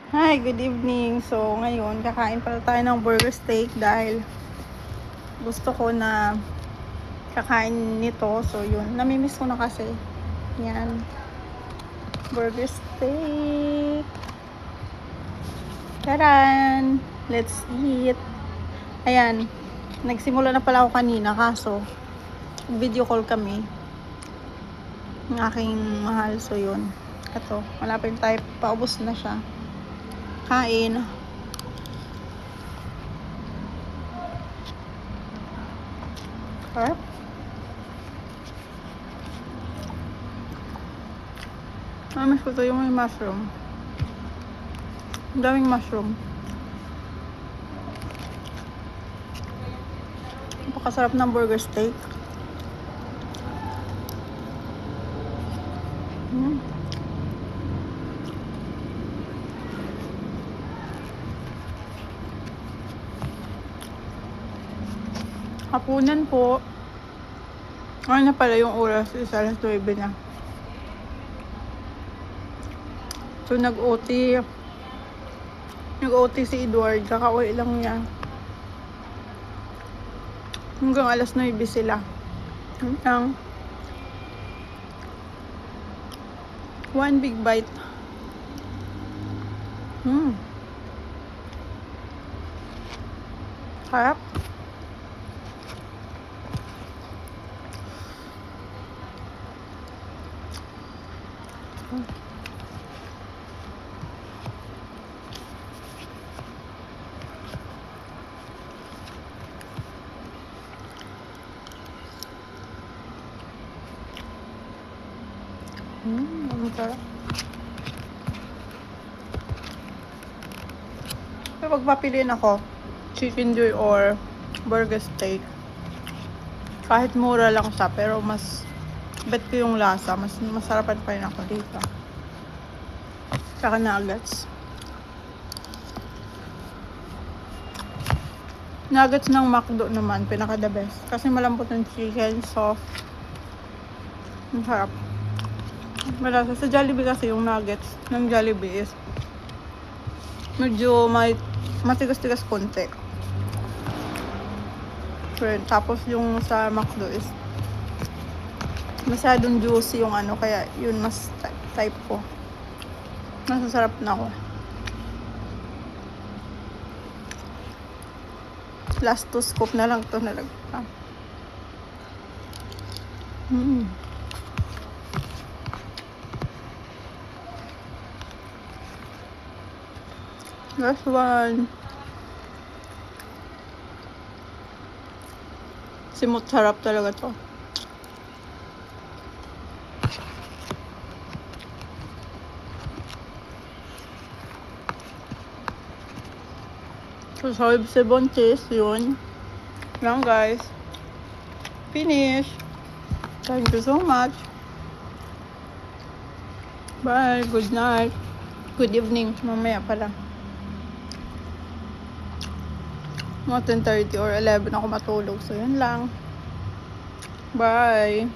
Hi, good evening. So, ngayon, kakain pala tayo ng burger steak dahil gusto ko na kakain nito. So, yun. Namimiss ko na kasi. Yan. Burger steak. Taran! Let's eat. Ayan. Nagsimula na pala ako kanina kaso video call kami ng aking mahal. So, yun. Ito. Malapit tayo. Paubos na siya. Kain. Harap. Mas ko ito yung may mushroom. Ang daming mushroom. Napakasarap ng burger steak. Hapunan po. Ano na pala yung oras? Isa alas 9 na. So, nag-OT si Edward. Kakauwi lang niya. Hanggang alas 9 sila. Hanggang 1 big bite. Harap. Ang sarap. Pero pagpapiliin ako, chicken joy or burger steak. Kahit mura lang siya, pero mas bet ko yung lasa. Mas masarapan pa rin ako dito. Tsaka nuggets. Nuggets ng McDo naman, pinaka the best. Kasi malambot ng chicken, soft. Ang sarap. Malasa. Sa Jollibee kasi yung nuggets ng Jollibee is medyo may matigas-tigas konti. Tapos yung sa McDo is masyadong juicy yung ano, kaya yun mas type ko. Masasarap na ako. Last 2 scoop na lang to nalagpa. Last one. Simot sarap talaga to. So, solve si Bontis. Yun. Lang guys. Finish. Thank you so much. Bye. Good night. Good evening. Mamaya pala. Mga 10:30 or 11 ako matulog. So, yun lang. Bye.